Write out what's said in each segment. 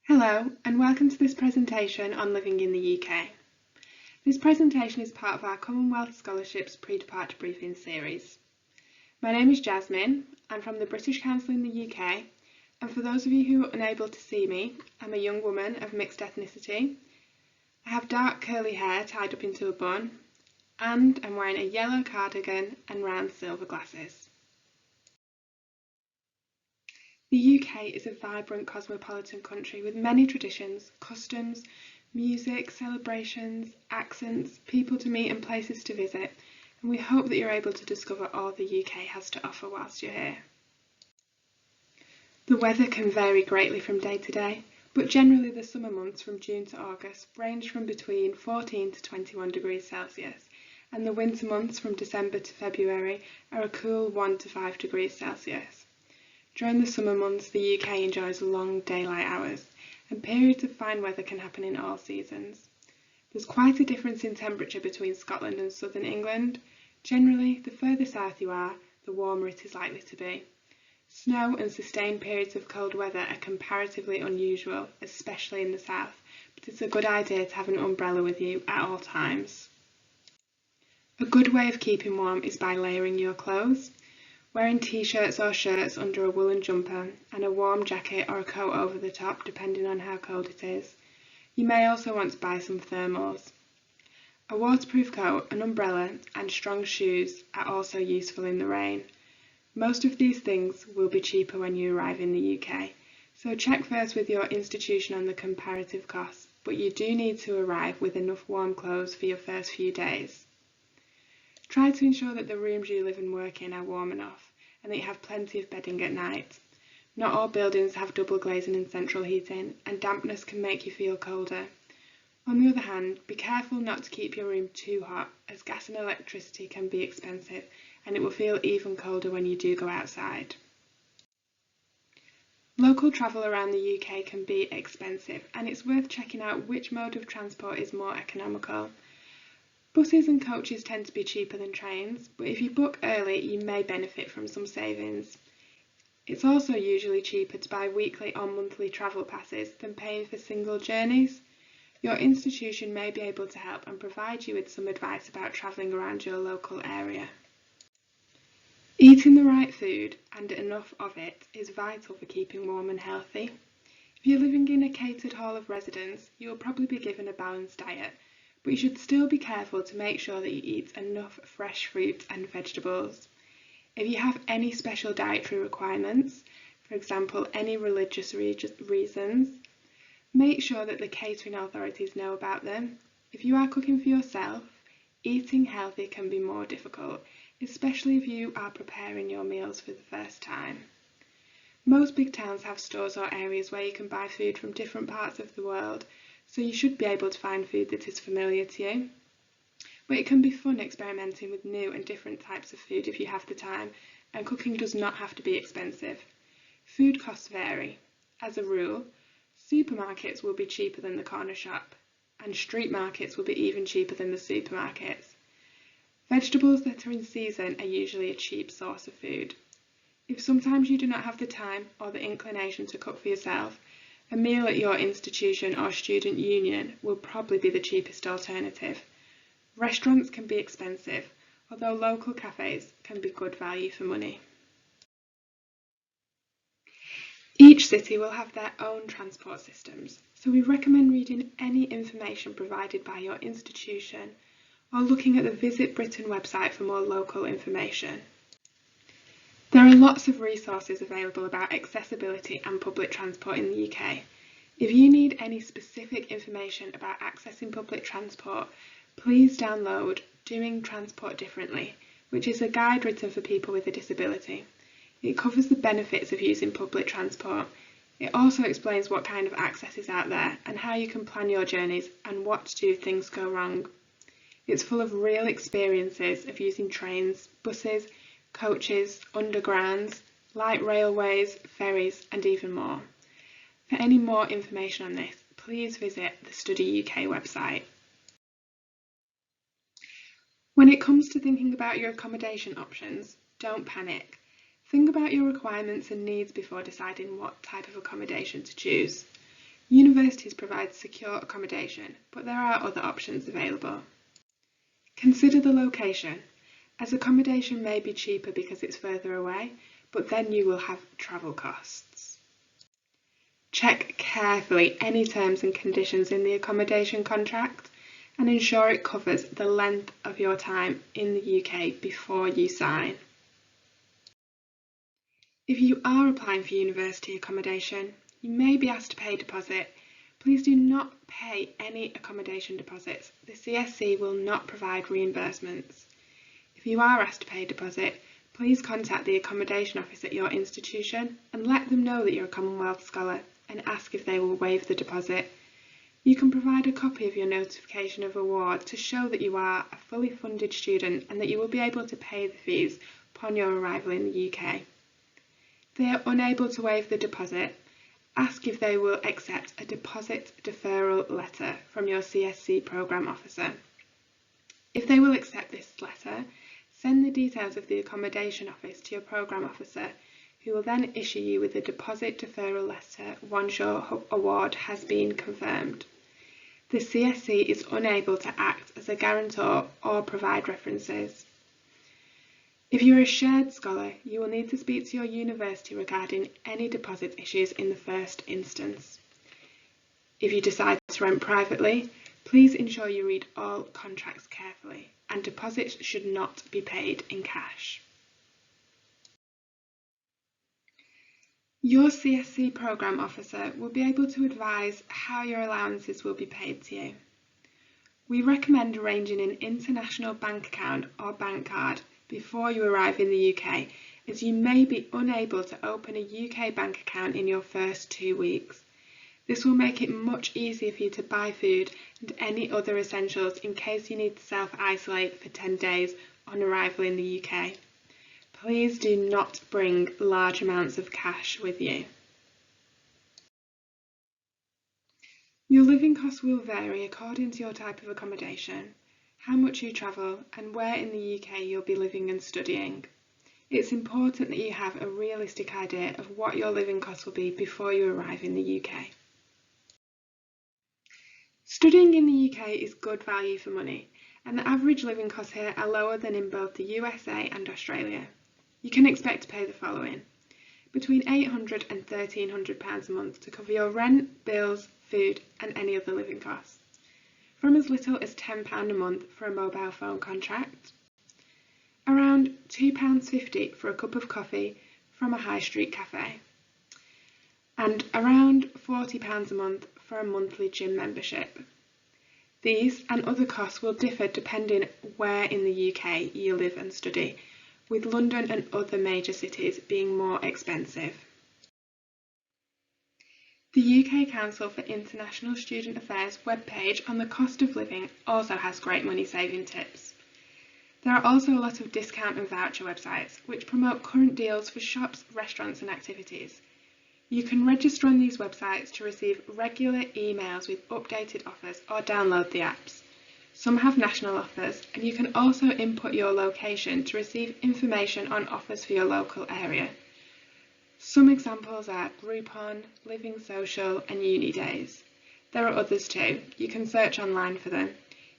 Hello, and welcome to this presentation on living in the UK. This presentation is part of our Commonwealth Scholarships Pre-Departure Briefing series. My name is Jasmine. I'm from the British Council in the UK, and for those of you who are unable to see me, I'm a young woman of mixed ethnicity. I have dark curly hair tied up into a bun, and I'm wearing a yellow cardigan and round silver glasses. The UK is a vibrant cosmopolitan country with many traditions, customs, music, celebrations, accents, people to meet and places to visit, and we hope that you're able to discover all the UK has to offer whilst you're here. The weather can vary greatly from day to day, but generally the summer months from June to August range from between 14 to 21 degrees Celsius, and the winter months from December to February are a cool 1 to 5 degrees Celsius. During the summer months, the UK enjoys long daylight hours, and periods of fine weather can happen in all seasons. There's quite a difference in temperature between Scotland and southern England. Generally, the further south you are, the warmer it is likely to be. Snow and sustained periods of cold weather are comparatively unusual, especially in the south, but it's a good idea to have an umbrella with you at all times. A good way of keeping warm is by layering your clothes. Wearing t-shirts or shirts under a woolen jumper and a warm jacket or a coat over the top depending on how cold it is. You may also want to buy some thermals. A waterproof coat, an umbrella and strong shoes are also useful in the rain. Most of these things will be cheaper when you arrive in the UK, so check first with your institution on the comparative costs, but you do need to arrive with enough warm clothes for your first few days. Try to ensure that the rooms you live and work in are warm enough and that you have plenty of bedding at night. Not all buildings have double glazing and central heating, and dampness can make you feel colder. On the other hand, be careful not to keep your room too hot, as gas and electricity can be expensive and it will feel even colder when you do go outside. Local travel around the UK can be expensive, and it's worth checking out which mode of transport is more economical. Buses and coaches tend to be cheaper than trains, but if you book early you may benefit from some savings. It's also usually cheaper to buy weekly or monthly travel passes than paying for single journeys. Your institution may be able to help and provide you with some advice about travelling around your local area. Eating the right food and enough of it is vital for keeping warm and healthy. If you're living in a catered hall of residence, you will probably be given a balanced diet, but you should still be careful to make sure that you eat enough fresh fruits and vegetables. If you have any special dietary requirements, for example any religious reasons, make sure that the catering authorities know about them. If you are cooking for yourself, eating healthy can be more difficult, especially if you are preparing your meals for the first time. Most big towns have stores or areas where you can buy food from different parts of the world, so you should be able to find food that is familiar to you. But it can be fun experimenting with new and different types of food if you have the time, and cooking does not have to be expensive. Food costs vary. As a rule, supermarkets will be cheaper than the corner shop, and street markets will be even cheaper than the supermarkets. Vegetables that are in season are usually a cheap source of food. If sometimes you do not have the time or the inclination to cook for yourself, a meal at your institution or student union will probably be the cheapest alternative. Restaurants can be expensive, although local cafes can be good value for money. Each city will have their own transport systems, so we recommend reading any information provided by your institution or looking at the Visit Britain website for more local information. There are lots of resources available about accessibility and public transport in the UK. If you need any specific information about accessing public transport, please download Doing Transport Differently, which is a guide written for people with a disability. It covers the benefits of using public transport. It also explains what kind of access is out there and how you can plan your journeys and what to do if things go wrong. It's full of real experiences of using trains, buses, coaches, undergrounds, light railways, ferries and even more. For any more information on this, please visit the Study UK website. When it comes to thinking about your accommodation options, don't panic. Think about your requirements and needs before deciding what type of accommodation to choose. Universities provide secure accommodation, but there are other options available. Consider the location, as accommodation may be cheaper because it's further away, but then you will have travel costs. Check carefully any terms and conditions in the accommodation contract and ensure it covers the length of your time in the UK before you sign. If you are applying for university accommodation, you may be asked to pay a deposit. Please do not pay any accommodation deposits. The CSC will not provide reimbursements. If you are asked to pay a deposit, please contact the accommodation office at your institution and let them know that you're a Commonwealth Scholar and ask if they will waive the deposit. You can provide a copy of your notification of award to show that you are a fully funded student and that you will be able to pay the fees upon your arrival in the UK. If they are unable to waive the deposit, ask if they will accept a deposit deferral letter from your CSC programme officer. If they will accept this letter, send the details of the accommodation office to your programme officer, who will then issue you with a deposit deferral letter once your award has been confirmed. The CSC is unable to act as a guarantor or provide references. If you are a shared scholar, you will need to speak to your university regarding any deposit issues in the first instance. If you decide to rent privately, please ensure you read all contracts carefully, and deposits should not be paid in cash. Your CSC programme officer will be able to advise how your allowances will be paid to you. We recommend arranging an international bank account or bank card before you arrive in the UK, as you may be unable to open a UK bank account in your first 2 weeks. This will make it much easier for you to buy food and any other essentials in case you need to self-isolate for 10 days on arrival in the UK. Please do not bring large amounts of cash with you. Your living costs will vary according to your type of accommodation, how much you travel, and where in the UK you'll be living and studying. It's important that you have a realistic idea of what your living costs will be before you arrive in the UK. Studying in the UK is good value for money, and the average living costs here are lower than in both the USA and Australia. You can expect to pay the following: between £800 and £1,300 a month to cover your rent, bills, food and any other living costs, from as little as £10 a month for a mobile phone contract, around £2.50 for a cup of coffee from a high street cafe, and around £40 a month for a monthly gym membership. These and other costs will differ depending where in the UK you live and study, with London and other major cities being more expensive. The UK Council for International Student Affairs webpage on the cost of living also has great money saving tips. There are also a lot of discount and voucher websites which promote current deals for shops, restaurants and activities. You can register on these websites to receive regular emails with updated offers or download the apps. Some have national offers, and you can also input your location to receive information on offers for your local area. Some examples are Groupon, Living Social and Uni Days. There are others too. You can search online for them.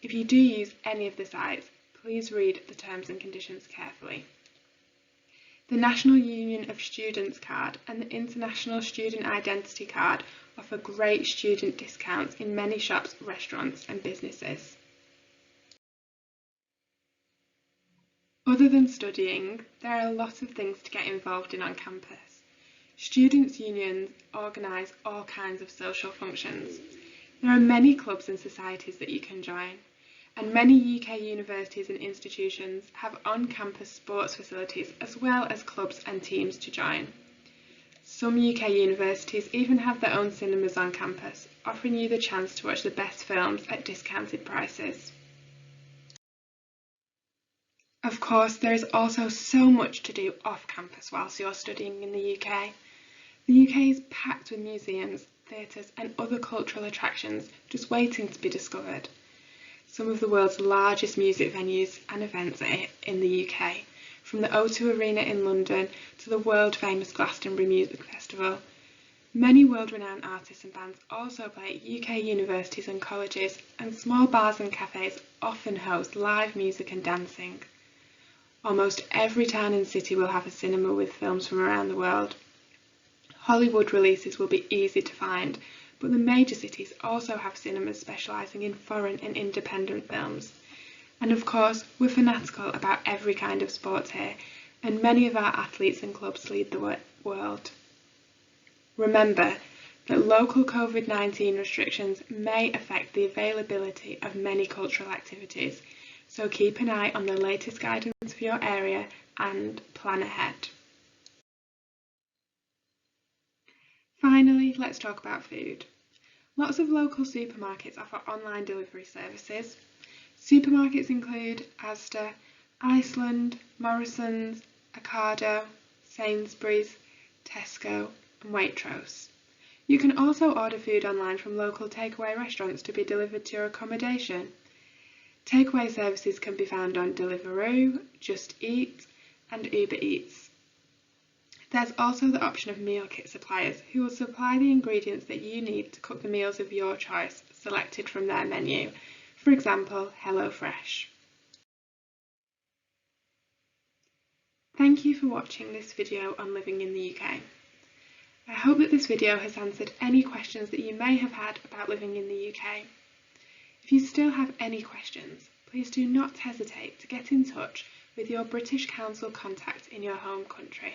If you do use any of the sites, please read the terms and conditions carefully. The National Union of Students card and the International Student Identity card offer great student discounts in many shops, restaurants and businesses. Other than studying, there are a lot of things to get involved in on campus. Students' unions organise all kinds of social functions. There are many clubs and societies that you can join, and many UK universities and institutions have on-campus sports facilities as well as clubs and teams to join. Some UK universities even have their own cinemas on campus, offering you the chance to watch the best films at discounted prices. Of course, there is also so much to do off campus whilst you're studying in the UK. The UK is packed with museums, theatres and other cultural attractions just waiting to be discovered. Some of the world's largest music venues and events are in the UK, from the O2 Arena in London to the world famous Glastonbury Music Festival. Many world-renowned artists and bands also play at UK universities and colleges, and small bars and cafes often host live music and dancing. Almost every town and city will have a cinema with films from around the world. Hollywood releases will be easy to find, but the major cities also have cinemas specialising in foreign and independent films. And of course, we're fanatical about every kind of sport here, and many of our athletes and clubs lead the world. Remember that local COVID-19 restrictions may affect the availability of many cultural activities, so keep an eye on the latest guidance for your area and plan ahead. Finally, let's talk about food. Lots of local supermarkets offer online delivery services. Supermarkets include Asda, Iceland, Morrison's, Ocado, Sainsbury's, Tesco and Waitrose. You can also order food online from local takeaway restaurants to be delivered to your accommodation. Takeaway services can be found on Deliveroo, Just Eat and Uber Eats. There's also the option of meal kit suppliers who will supply the ingredients that you need to cook the meals of your choice, selected from their menu, for example, HelloFresh. Thank you for watching this video on living in the UK. I hope that this video has answered any questions that you may have had about living in the UK. If you still have any questions, please do not hesitate to get in touch with your British Council contact in your home country.